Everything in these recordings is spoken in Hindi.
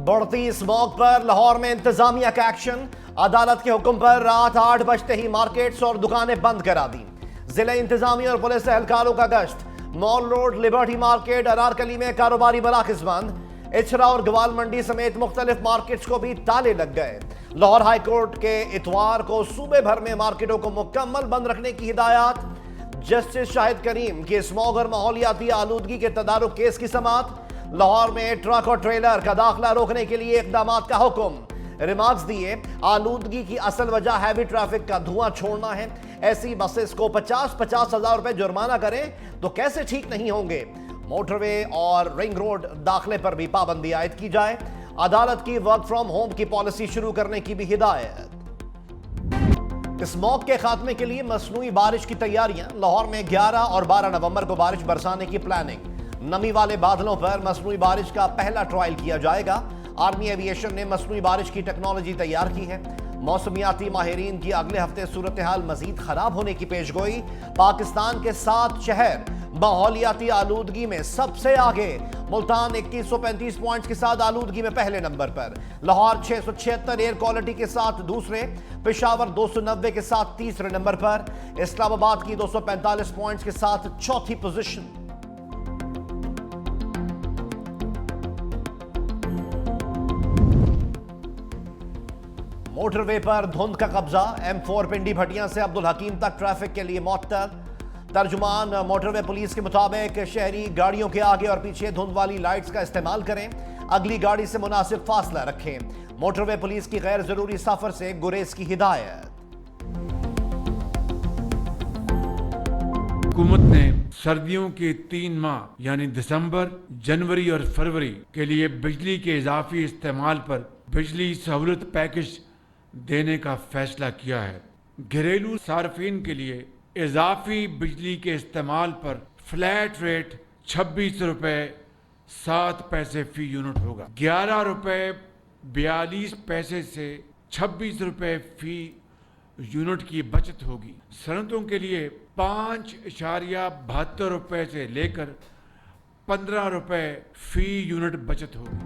बढ़ती स्मॉग पर लाहौर में इंतजामिया का एक्शन। अदालत के हुक्म पर रात 8 बजते ही मार्केट्स और दुकानें बंद करा दी। जिला इंतजामिया और पुलिस एहलकारों का गश्त। Mall road, liberty market, Anarkali में कारोबारी मराकज बंद। इचरा और ग्वाल मंडी समेत मुख्तलिफ मार्केट्स को भी ताले लग गए। लाहौर हाई कोर्ट के इतवार को सूबे भर में मार्केटों को मुकम्मल बंद रखने की हिदायत। जस्टिस शाहिद करीम के स्मॉग और माहौलियाती आलूदगी के तदारुक केस की समाअत। लाहौर में ट्रक और ट्रेलर का दाखिला रोकने के लिए इकदाम का हुक्म। रिमार्क्स दिए, आलूदगी की असल वजह हैवी ट्रैफिक का धुआं छोड़ना है। ऐसी बसेस को 50-50 हजार रुपए जुर्माना करें तो कैसे ठीक नहीं होंगे। मोटरवे और रिंग रोड दाखिले पर भी पाबंदी आयद की जाए। अदालत की वर्क फ्रॉम होम की पॉलिसी शुरू करने की भी हिदायत। स्मॉग के खात्मे के लिए मसनूई बारिश की तैयारियां। लाहौर में 11 और 12 नवंबर को बारिश बरसाने की प्लानिंग। नमी वाले बादलों पर मसनूई बारिश का पहला ट्रायल किया जाएगा। आर्मी एविएशन ने मसनूई बारिश की टेक्नोलॉजी तैयार की है। मौसमियाती माहिरीन की अगले हफ्ते सूरत हाल मजीद खराब होने की पेशगोई। पाकिस्तान के 7 शहर माहौलियाती आलूदगी में सबसे आगे। मुल्तान 2135 पॉइंट्स के साथ आलूदगी में पहले नंबर पर। लाहौर 676 एयर क्वालिटी के साथ दूसरे। पेशावर 290 के साथ तीसरे नंबर पर। इस्लामाबाद की 245 पॉइंट्स के साथ चौथी पोजीशन। मोटरवे पर धुंध का कब्जा। M4 पिंडी भटिया से अब्दुल हकीम तक ट्रैफिक के लिए मुअत्तल। तर्जुमान मोटरवे पुलिस के मुताबिक शहरी गाड़ियों के आगे और पीछे धुंध वाली लाइट्स का इस्तेमाल करें। अगली गाड़ी से मुनासिब फासला रखें। मोटरवे पुलिस की गैर जरूरी सफर से गुरेज की हिदायत। हुकूमत ने सर्दियों के 3 माह यानी दिसंबर, जनवरी और फरवरी के लिए बिजली के इजाफी इस्तेमाल पर बिजली सहूलत पैकेज देने का फैसला किया है। घरेलू सार्फिन के लिए इजाफी बिजली के इस्तेमाल पर फ्लैट रेट 26 रुपए 7 पैसे फी यूनिट होगा। 11 रुपए 42 पैसे से 26 रुपए फी यूनिट की बचत होगी। सनतों के लिए 5.72 रुपए से लेकर 15 रुपए फी यूनिट बचत होगी।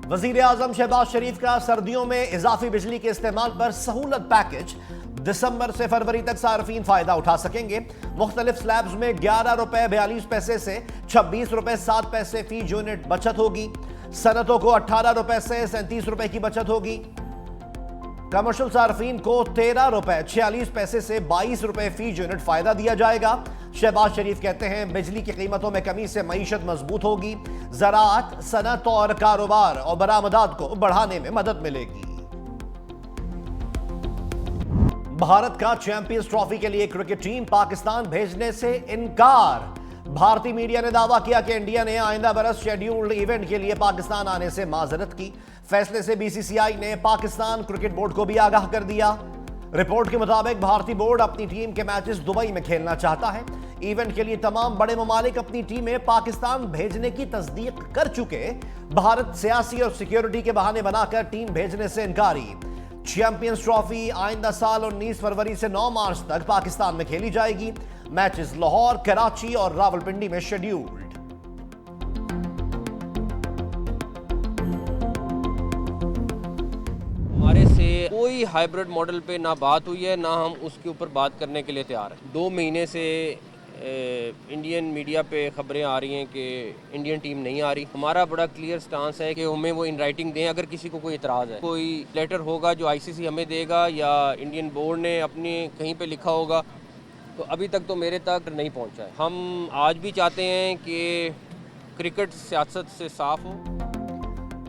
वजीर आजम शहबाज शरीफ का सर्दियों में इजाफी बिजली के इस्तेमाल पर सहूलत पैकेज। दिसंबर से फरवरी तक सार्फिन फायदा उठा सकेंगे। मुख्तलिफ स्लैब्स में 11 रुपए 42 पैसे से 26 रुपए 7 पैसे फी यूनिट बचत होगी। सनतों को 18 रुपए से 37 रुपए की बचत होगी। कमर्शियल सार्फिन को 13 रुपए 46 पैसे से 22 रुपए फी यूनिट फायदा दिया जाएगा। शहबाज शरीफ कहते हैं बिजली की कीमतों में कमी से मईशत मजबूत होगी। ज़राअत, सनत और कारोबार और बरामदात को बढ़ाने में मदद मिलेगी। भारत का चैंपियंस ट्रॉफी के लिए क्रिकेट टीम पाकिस्तान भेजने से इनकार। भारतीय मीडिया ने दावा किया कि इंडिया ने आइंदा बरस शेड्यूल्ड इवेंट के लिए पाकिस्तान आने से माजरत की। फैसले से बीसीसीआई ने पाकिस्तान क्रिकेट बोर्ड को भी आगाह कर दिया। रिपोर्ट के मुताबिक भारतीय बोर्ड अपनी टीम के मैचेस दुबई में खेलना चाहता है। इवेंट के लिए तमाम बड़े ममालिक अपनी टीमें पाकिस्तान भेजने की तस्दीक कर चुके। भारत सियासी और सिक्योरिटी के बहाने बनाकर टीम भेजने से इनकारी। चैंपियंस ट्रॉफी आइंदा साल 19 फरवरी से 9 मार्च तक पाकिस्तान में खेली जाएगी। मैचेस लाहौर, कराची और रावलपिंडी में शेड्यूल्ड। हमारे से कोई हाइब्रिड मॉडल पे ना बात हुई है, ना हम उसके ऊपर बात करने के लिए तैयार हैं। 2 महीने से इंडियन मीडिया पे खबरें आ रही हैं कि इंडियन टीम नहीं आ रही। हमारा बड़ा क्लियर स्टांस है कि हमें वो इन राइटिंग दें। अगर किसी को कोई इतराज़ है, कोई लेटर होगा जो आईसीसी हमें देगा या इंडियन बोर्ड ने अपने कहीं पे लिखा होगा, तो अभी तक तो मेरे तक नहीं पहुंचा है। हम आज भी चाहते हैं कि क्रिकेट सियासत से साफ हो।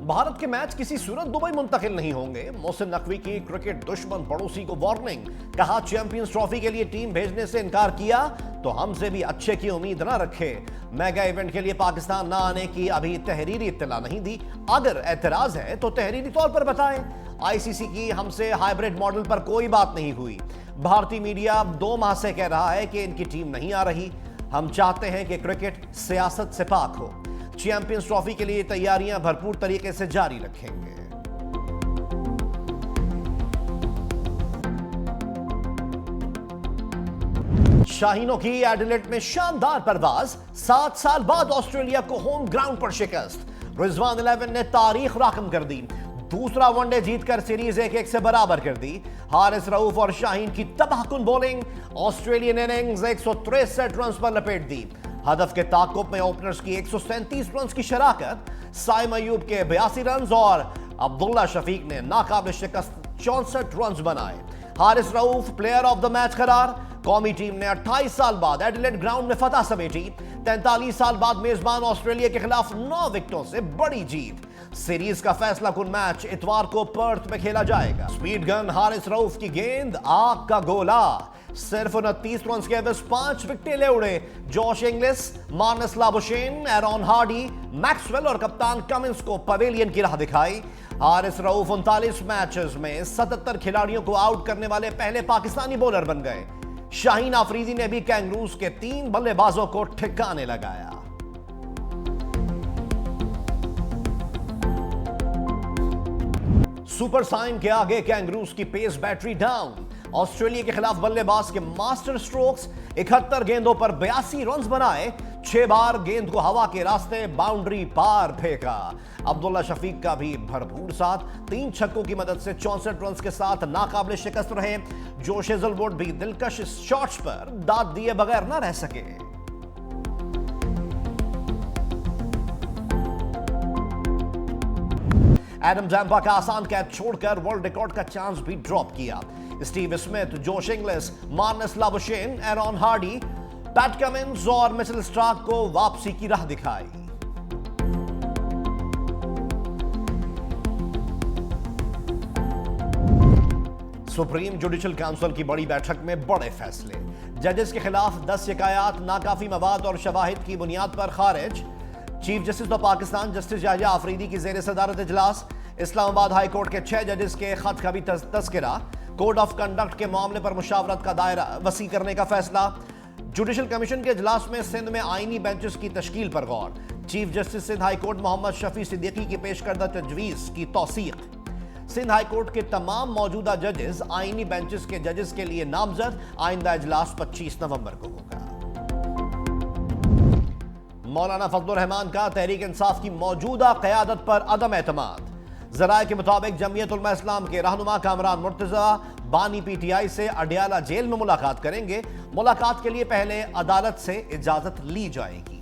भारत के मैच किसी सूरत दुबई मुंतकिल नहीं होंगे। मोहसिन नकवी की क्रिकेट दुश्मन पड़ोसी को वार्निंग। कहा चैंपियंस ट्रॉफी के लिए टीम भेजने से इनकार किया तो हमसे भी अच्छे की उम्मीद ना रखे। मेगा इवेंट के लिए पाकिस्तान ना आने की अभी तहरीरी इत्तला नहीं दी। अगर एतराज है तो तहरीरी तौर पर बताएं। आईसीसी की हमसे हाइब्रिड मॉडल पर कोई बात नहीं हुई। भारतीय मीडिया 2 माह से कह रहा है कि इनकी टीम नहीं आ रही। हम चाहते हैं कि क्रिकेट सियासत से पाक हो। चैंपियंस ट्रॉफी के लिए तैयारियां भरपूर तरीके से जारी रखेंगे। शाहीनों की एडिलेड में शानदार परवाज। 7 साल बाद ऑस्ट्रेलिया को होम ग्राउंड पर शिकस्त। रिजवान 11 ने तारीख राकम कर दी, दूसरा वनडे जीतकर सीरीज 1-1 से बराबर कर दी। हारिस रऊफ और शाहीन की तबाहकुन बॉलिंग ऑस्ट्रेलियन इनिंग्स 163 रन पर लपेट दी। हदफ के ताकुब में ओपनर्स की 137 रन की शराकत, साइम अयूब के 82 रन और अब्दुल्ला शफीक ने नाकाबिल शिकस्त 64 रन बनाए। Haris Rauf player of the match करार। कौमी टीम ने 28 साल बाद एडिलेड ग्राउंड में फतह समेटी। 43 साल बाद मेजबान ऑस्ट्रेलिया के खिलाफ 9 विकेटों से बड़ी जीत। सीरीज का फैसला कुन मैच इतवार को पर्थ में खेला जाएगा। स्पीड गन हारिस रऊफ की गेंद आग का गोला, सिर्फ 29 रन के एवज 5 विकेटें ले उड़े। Josh Inglis, Marnus Labuschagne, Aaron Hardy, Maxwell और कप्तान कमिंस को पवेलियन की राह दिखाई। हारिस रऊफ 39 मैचेस में 77 खिलाड़ियों को आउट करने वाले पहले पाकिस्तानी बॉलर बन गए। शाहीन आफरीदी ने भी कैंगरूज के 3 बल्लेबाजों को ठिकाने लगाया। सुपर साइन के आगे कैंगरूज की पेस बैटरी डाउन। ऑस्ट्रेलिया के खिलाफ बल्लेबाज के मास्टर स्ट्रोक्स, 71 गेंदों पर 82 रन बनाए, 6 बार गेंद को हवा के रास्ते बाउंड्री पार फेंका। अब्दुल्ला शफीक का भी भरपूर साथ, 3 छक्कों की मदद से 64 रन के साथ नाकाबिल शिकस्त रहे। जोश हेजलवुड भी दिलकश शॉट्स पर दाद दिए बगैर न रह सके। एडम जैम्पा का आसान कैच छोड़कर वर्ल्ड रिकॉर्ड का चांस भी ड्रॉप किया। Steve Smith, Josh Inglis, Marnus Labuschagne, Aaron Hardy, PAT Cummins और मिचेल स्टार्क को वापसी की राह दिखाई। सुप्रीम जुडिशल काउंसिल की बड़ी बैठक में बड़े फैसले। जजेस के खिलाफ 10 शिकायत नाकाफी मवाद और शवाहिद की बुनियाद पर खारिज। Chief justice of Pakistan justice Yahya Afridi की जेर सदारत इजलास। इस्लामाबाद हाई कोर्ट के 6 जजेस के खत का भी तस्करा। कोड ऑफ कंडक्ट के मामले पर मुशावरत का दायरा वसी करने का फैसला। जुडिशल कमीशन के इजलास में सिंध में आईनी बेंचेस की तश्कील पर गौर। Chief justice Sindh high court Mohammad Shafi Siddiqui की पेश करदा तजवीज़ की तौसीक। सिंध हाई कोर्ट के तमाम मौजूदा जजेस आईनी बेंचेस के जजेस के लिए नामजद। आइंदा इजलास 25 नवंबर को होगा। मौलाना फजलुर रहमान का तहरीक इंसाफ की मौजूदा क़यादत पर अदम एतमाद। ज़राए के मुताबिक जमीयत उलमा इस्लाम के रहनुमा कामरान मुर्तज़ा बानी पीटीआई से अडियाला जेल में मुलाकात करेंगे। मुलाकात के लिए पहले अदालत से इजाजत ली जाएगी।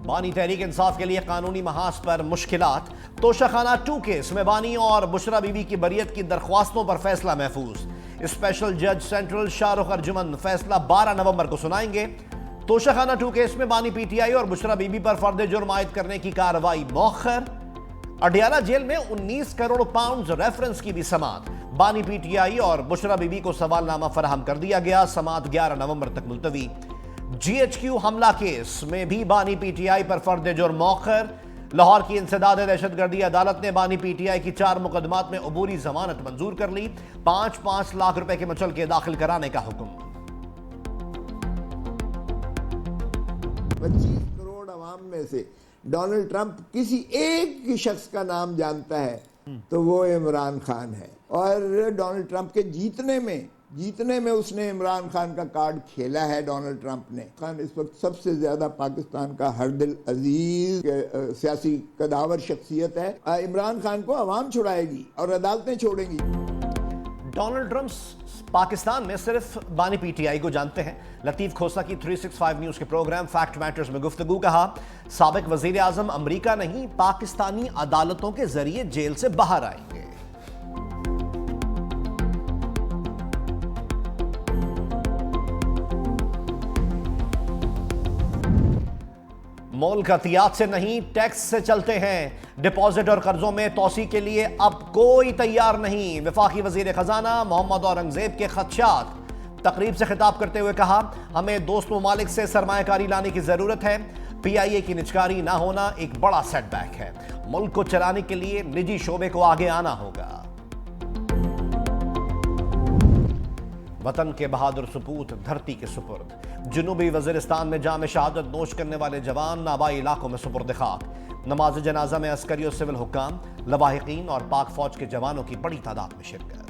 बानी तहरीक इंसाफ के लिए कानूनी महाज पर मुश्किलात। तोशाखाना 2 केस में बानी और बुशरा बीबी की बरियत की दरख्वास्तों पर फैसला महफूज। स्पेशल जज सेंट्रल शाहरुख अर्जुमन फैसला 12 नवंबर को सुनाएंगे। तोशाखाना 2 केस में बानी पीटीआई और बुशरा बीबी पर फर्द जुर्म आयद करने की कार्रवाई मौखर। अडियाला जेल में 19 करोड़ पाउंड रेफरेंस की भी समात। बानी पीटीआई और बुशरा बीबी को सवालनामा फराहम कर दिया गया। समात 11 नवंबर तक मुलतवी। GHQ हमला केस में भी बानी पीटीआई पर फर्द जुर्म मौखर। लाहौर की इंसदाद दहशतगर्दी अदालत ने बानी पीटीआई की 4 मुकदमात में अबूरी जमानत मंजूर कर ली। 5-5 लाख रुपए के मुचलके दाखिल कराने का हुक्म। 25 करोड़ अवाम में से डोनाल्ड ट्रंप किसी एक शख्स का नाम जानता है तो वो इमरान खान है। और डोनाल्ड ट्रंप के जीतने में उसने इमरान खान का कार्ड खेला है। डोनाल्ड ट्रंप ने खान इस वक्त सबसे ज्यादा पाकिस्तान का हर दिल अजीज सियासी कदावर शख्सियत है। इमरान खान को अवाम छुड़ाएगी और अदालतें छोड़ेंगी। डोनाल्ड ट्रंप पाकिस्तान में सिर्फ बानी पीटीआई को जानते हैं। लतीफ खोसा की 365 न्यूज के प्रोग्राम फैक्ट मैटर्स में गुफ्तगू। कहा, साबिक वजीर आजम अमरीका नहीं पाकिस्तानी अदालतों के जरिए जेल से बाहर आएंगे। मुल्क एहतियात से नहीं टैक्स से चलते हैं। डिपॉजिट और कर्जों में तोसी के लिए अब कोई तैयार नहीं। वफाकी वजीर खजाना मोहम्मद औरंगजेब के खदशात। तकरीब से खिताब करते हुए कहा, हमें दोस्त ममालिक से सरमायाकारी लाने की जरूरत है। PIA की निजकारी ना होना एक बड़ा सेटबैक है। मुल्क को चलाने के लिए निजी शोबे को आगे आना होगा। वतन के बहादुर सपूत धरती के सुपुर्द। जुनूबी वजीरिस्तान में जाम शहादत नोश करने वाले जवान नाबाई इलाकों में सुपुर्द खाक। नमाज जनाजा में अस्करी और सिविल हुक्काम, लवाहिकीन और पाक फौज के जवानों की बड़ी तादाद में शिरकत।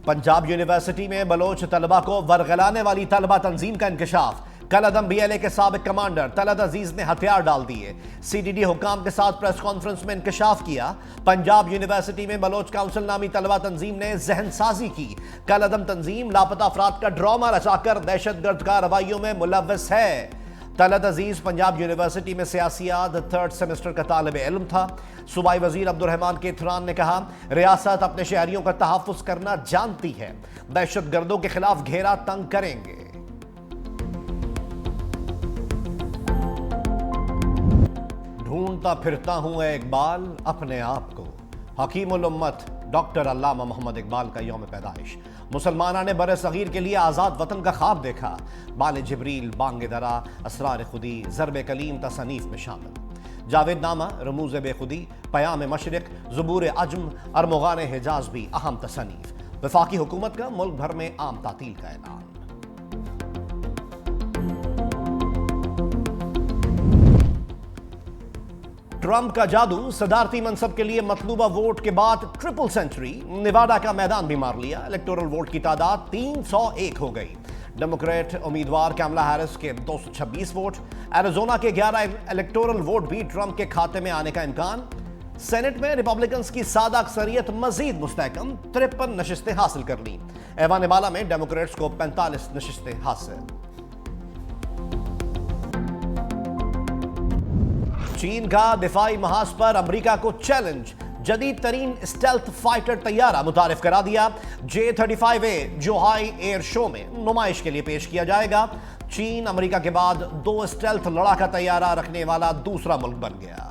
पंजाब यूनिवर्सिटी में बलोच तलबा को वरगलाने वाली तलबा तंजीम का इंकशाफ। कलअदम BLA के साबिक कमांडर तलत अजीज ने हथियार डाल दिए। CDD हुक्काम के साथ प्रेस कॉन्फ्रेंस में इंकशाफ किया। पंजाब यूनिवर्सिटी में बलोच काउंसिल नामी तलबा तंजीम ने जहनसाजी की। कलअदम तंजीम लापता अफराद का ड्रामा रचाकर दहशतगर्द कार्रवाइयों में मुलव्वस है। तलत अजीज पंजाब यूनिवर्सिटी में सियासियात 3rd सेमेस्टर का तालिब इल्म था। सूबाई वजीर अब्दुर्रहमान केथरान ने कहा, रियासत अपने शहरियों का तहफ़्फ़ुज़ करना जानती है, दहशतगर्दों के खिलाफ घेरा तंग करेंगे। ढूंढता फिरता हूं ए इकबाल अपने आप को। हकीमुल उम्मत डॉक्टर अल्लामा मोहम्मद इकबाल का यौम पैदाइश। मुसलमाना ने बरे सगीर के लिए आज़ाद वतन का ख्वाब देखा। बाल जिब्रील, बांग दरा, असरार खुदी, ज़रब कलीम तसनीफ में शामिल। जावेद नामा, रमूज बेखुदी, पयाम मशरिक, ज़बूर अजम, अरमुगान हिजाज भी अहम तसनीफ। वफाकी हुकूमत का मुल्क भर में आम तातील का ऐलान। ट्रंप का जादू, सदारती मनसब के लिए मतलूबा वोट के बाद ट्रिपल सेंचुरी। नेवाडा का मैदान भी मार लिया। इलेक्टोरल वोट की तादाद 301 हो गई। डेमोक्रेट उम्मीदवार कमला हैरिस के 226 वोट। एरिजोना के 11 इलेक्टोरल वोट भी ट्रंप के खाते में आने का इम्कान। सेनेट में रिपब्लिकन्स की सादा अक्सरियत मजीद मुस्तहकम, 53 नशिस्तें हासिल कर ली। ऐवान बाला में डेमोक्रेट्स को 45 नशिस्तें हासिल। चीन का दिफाई महाज पर अमेरिका को चैलेंज। जदीद तरीन स्टेल्थ फाइटर तैयारा मुतारिफ करा दिया। J-35A जोहाई एयर शो में नुमाइश के लिए पेश किया जाएगा। चीन अमेरिका के बाद 2 स्टेल्थ लड़ाका तैयारा रखने वाला दूसरा मुल्क बन गया।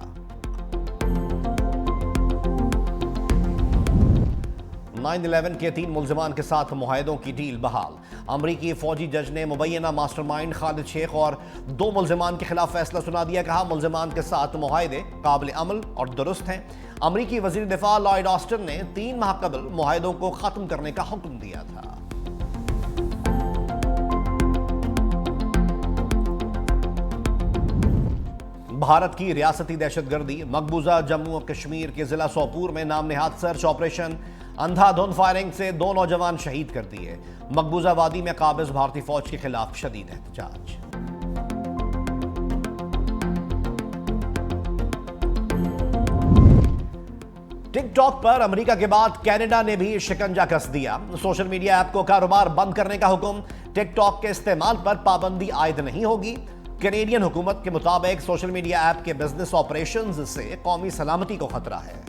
नाइन 11 के 3 मुल्जिमान के साथ मुआहदों की डील बहाल। अमरीकी फौजी जज ने मुबैना मास्टरमाइंड खालिद शेख और 2 मुल्जिमान के खिलाफ फैसला सुना दिया। कहा, मुल्जिमान के साथ मुआहदे काबिल अमल और दुरुस्त हैं। अमरीकी वजीर दिफा लॉयड ऑस्टिन ने 3 माह कबल मुआहदों को खत्म करने का हुक्म दिया था। भारत की रियासती दहशतगर्दी। मकबूजा जम्मू और कश्मीर के जिला सोपूर में नाम नेहाद सर्च ऑपरेशन। अंधाधुंध फायरिंग से 2 नौजवान शहीद कर दिए। मकबूजा वादी में काबिज भारतीय फौज के खिलाफ शदीद एहतजाज। टिकटॉक पर अमेरिका के बाद कनाडा ने भी शिकंजा कस दिया। सोशल मीडिया ऐप को कारोबार बंद करने का हुक्म। टिकटॉक के इस्तेमाल पर पाबंदी आयद नहीं होगी। कैनेडियन हुकूमत के मुताबिक सोशल मीडिया ऐप के बिजनेस ऑपरेशंस से कौमी सलामती को खतरा है।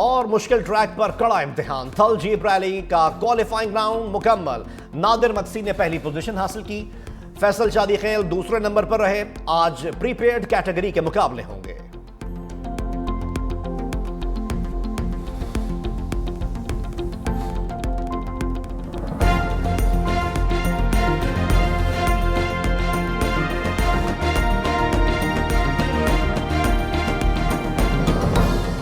और मुश्किल ट्रैक पर कड़ा इम्तिहान। थल जीप रैली का क्वालिफाइंग राउंड मुकम्मल। नादिर मक्सी ने पहली पोजीशन हासिल की। फैसल शादी खेल दूसरे नंबर पर रहे। आज प्रीपेड कैटेगरी के मुकाबले होंगे।